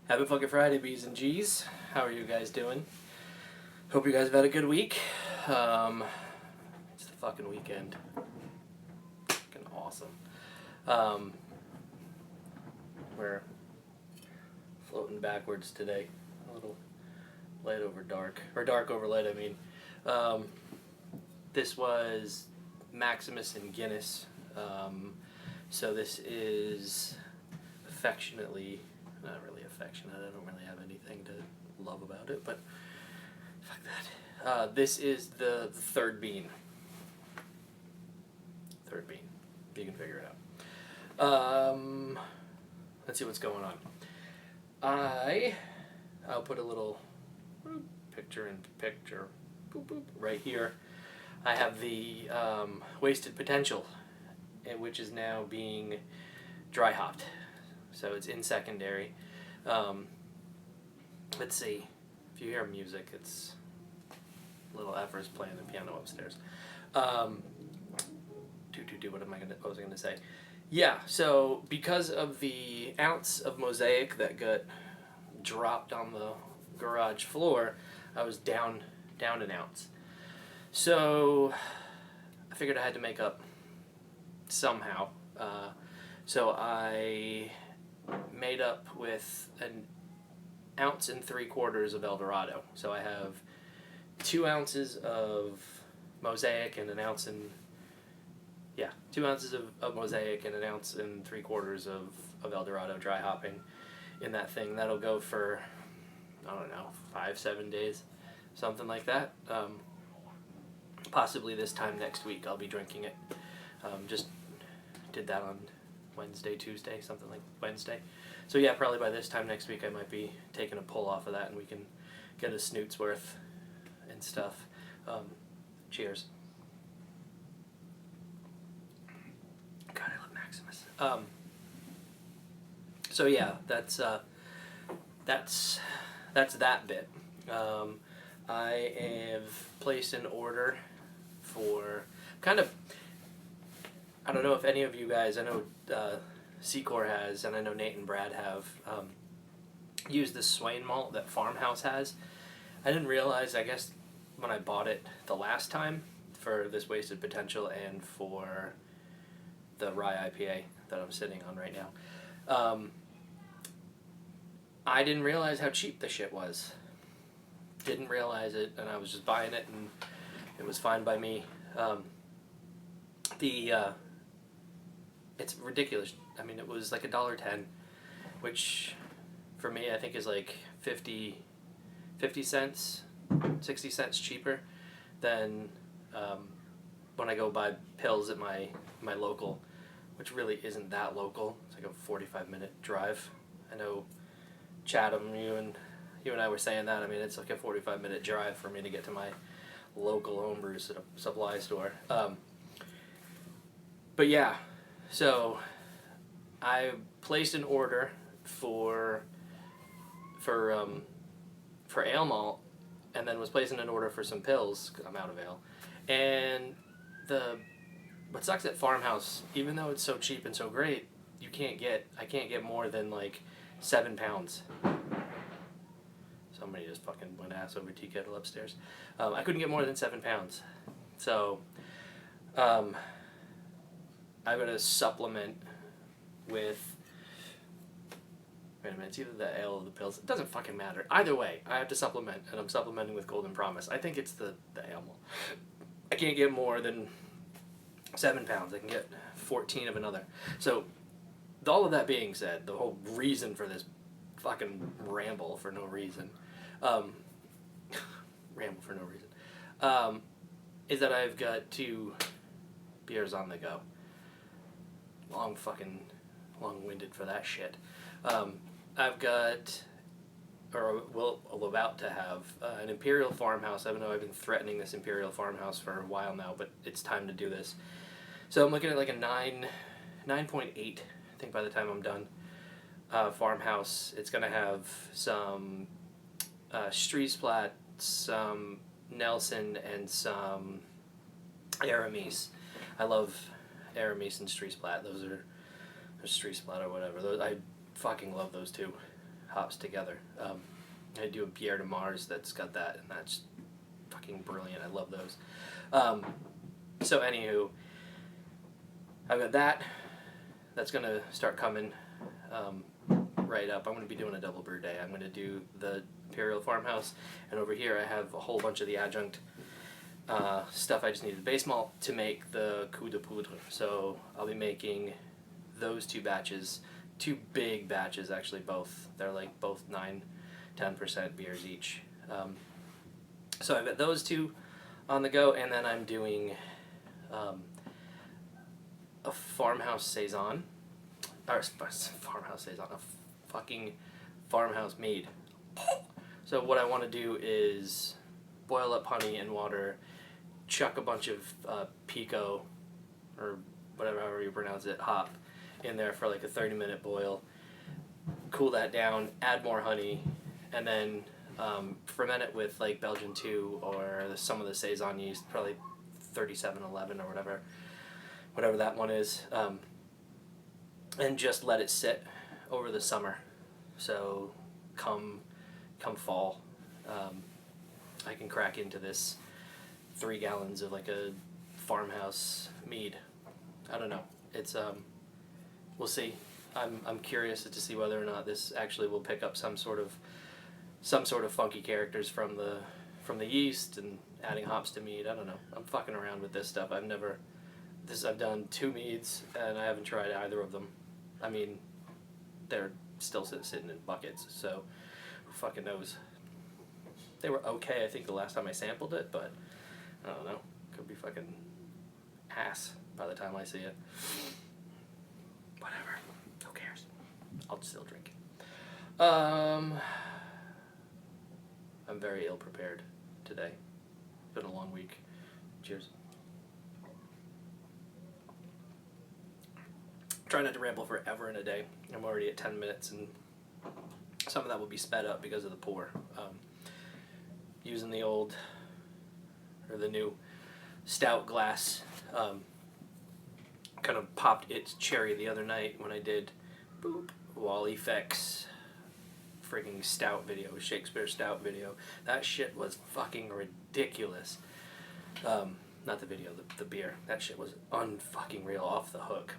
Happy fucking Friday, B's and G's. How are you guys doing? Hope you guys have had a good week. It's the fucking weekend. Fucking awesome. We're floating backwards today. A little light over dark. Or dark over light, I mean. This was Maximus and Guinness. So this is affectionately... Not really affectionate. I don't really have anything to love about it, but fuck that. This is the third bean. Third bean. You can figure it out. Let's see what's going on. I'll put a little picture in picture boop, boop, right here. I have the Wasted Potential, which is now being dry hopped. So it's in secondary. Let's see. If you hear music, it's little Ever's playing the piano upstairs. What was I gonna say? Yeah, so because of the ounce of mosaic that got dropped on the garage floor, I was down an ounce. So I figured I had to make up somehow. So I made up with 1.75 ounces of Eldorado. So I have 2 ounces of mosaic and 2 ounces of mosaic and 1.75 ounces of Eldorado dry hopping in that thing. That'll go for, I don't know, 5-7 days, something like that. Possibly this time next week I'll be drinking it. Just did that on Wednesday, Tuesday, something like Wednesday. So yeah, probably by this time next week I might be taking a pull off of that and we can get a snoot's worth and stuff. Cheers. God, I love Maximus. So yeah, that's that bit. I have placed an order for kind of, I don't know if any of you guys, I know Secor has, and I know Nate and Brad have, used the Swain malt that Farmhouse has. I didn't realize, I guess, when I bought it the last time for this Wasted Potential and for the rye IPA that I'm sitting on right now, I didn't realize how cheap the shit was. Didn't realize it, and I was just buying it, and it was fine by me. It's ridiculous. I mean, it was like $1.10, which for me I think is like 50 cents, 60 cents cheaper than when I go buy pills at my local, which really isn't that local. It's like a 45-minute drive. I know Chatham, you and I were saying that. I mean, it's like a 45-minute drive for me to get to my local homebrew supply store. But yeah, so I placed an order for ale malt, and then was placing an order for some pills because I'm out of ale. And what sucks at Farmhouse, even though it's so cheap and so great, I can't get more than like 7 pounds. Somebody just fucking went ass over tea kettle upstairs. I couldn't get more than 7 pounds. So I'm going to supplement with... Wait a minute, it's either the ale or the pills. It doesn't fucking matter. Either way, I have to supplement, and I'm supplementing with Golden Promise. I think it's the ale malt. I can't get more than 7 pounds. I can get 14 of another. So, all of that being said, the whole reason for this fucking ramble for no reason, is that I've got 2 beers on the go. Long-winded for that shit. I've got, I'm about to have, an Imperial Farmhouse. I know I've been threatening this Imperial Farmhouse for a while now, but it's time to do this. So I'm looking at like a 9.8, I think by the time I'm done. Farmhouse. It's going to have some Striesplat, some Nelson, and some Aramis. I love Aramis and Striesplat. Those are Striesplat or whatever. I fucking love those two. hops together. I do a Bière de Mars that's got that, and that's fucking brilliant. I love those. So anywho, I've got that. That's going to start coming right up. I'm going to be doing a double brew day. I'm going to do the Imperial Farmhouse, and over here I have a whole bunch of the adjunct stuff. I just need the base malt to make the coup de poudre. So I'll be making those 2 batches, 2 big batches actually, both. They're like both 9-10% beers each. So I've got those 2 on the go, and then I'm doing a farmhouse saison, or farmhouse saison, a fucking farmhouse made. So what I want to do is boil up honey and water, chuck a bunch of pico, or whatever, however you pronounce it, hop, in there for like a 30-minute boil, cool that down, add more honey, and then ferment it with like Belgian 2 or some of the saison yeast, probably 3711 or whatever that one is, and just let it sit over the summer. So come fall, I can crack into this 3 gallons of like a farmhouse mead. I don't know. It's we'll see. I'm curious to see whether or not this actually will pick up some sort of funky characters from the yeast and adding hops to mead. I don't know. I'm fucking around with this stuff. I've done 2 meads and I haven't tried either of them. I mean, they're still sitting in buckets, so who fucking knows? They were okay, I think, the last time I sampled it, but I don't know. Could be fucking ass by the time I see it. Whatever. Who cares? I'll still drink it. I'm very ill prepared today. It's been a long week. Cheers. Try not to ramble forever in a day. I'm already at 10 minutes, and some of that will be sped up because of the pour. Using the new stout glass, kind of popped its cherry the other night when I did Wally Feck's frigging stout video, Shakespeare stout video. That shit was fucking ridiculous. Not the video, the beer. That shit was unfucking real, off the hook.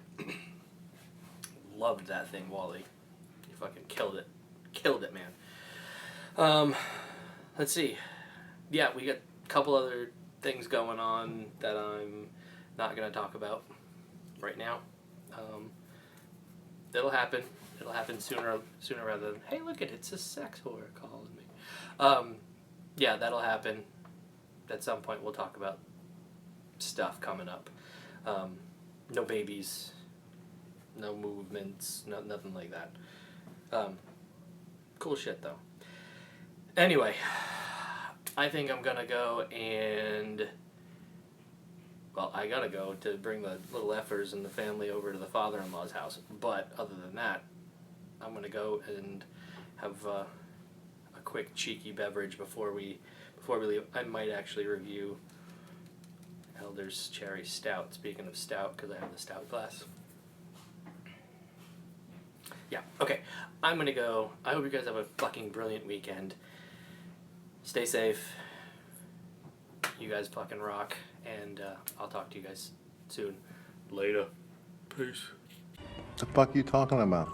Loved that thing, Wally. You fucking killed it. Killed it, man. Let's see. Yeah, we got a couple other things going on that I'm not going to talk about right now. It'll happen. It'll happen sooner rather than, hey, look it's a sex whore calling me. Yeah, that'll happen. At some point we'll talk about stuff coming up. No babies, no movements, nothing like that. Cool shit though. Anyway, I think I'm gonna go and, well, I gotta go to bring the little effers and the family over to the father-in-law's house. But other than that, I'm gonna go and have a quick cheeky beverage before we leave. I might actually review Elder's Cherry Stout, speaking of stout, because I have the stout glass. Yeah, okay. I'm gonna go. I hope you guys have a fucking brilliant weekend. Stay safe. You guys fucking rock, and I'll talk to you guys soon. Later. Peace. The fuck you talking about?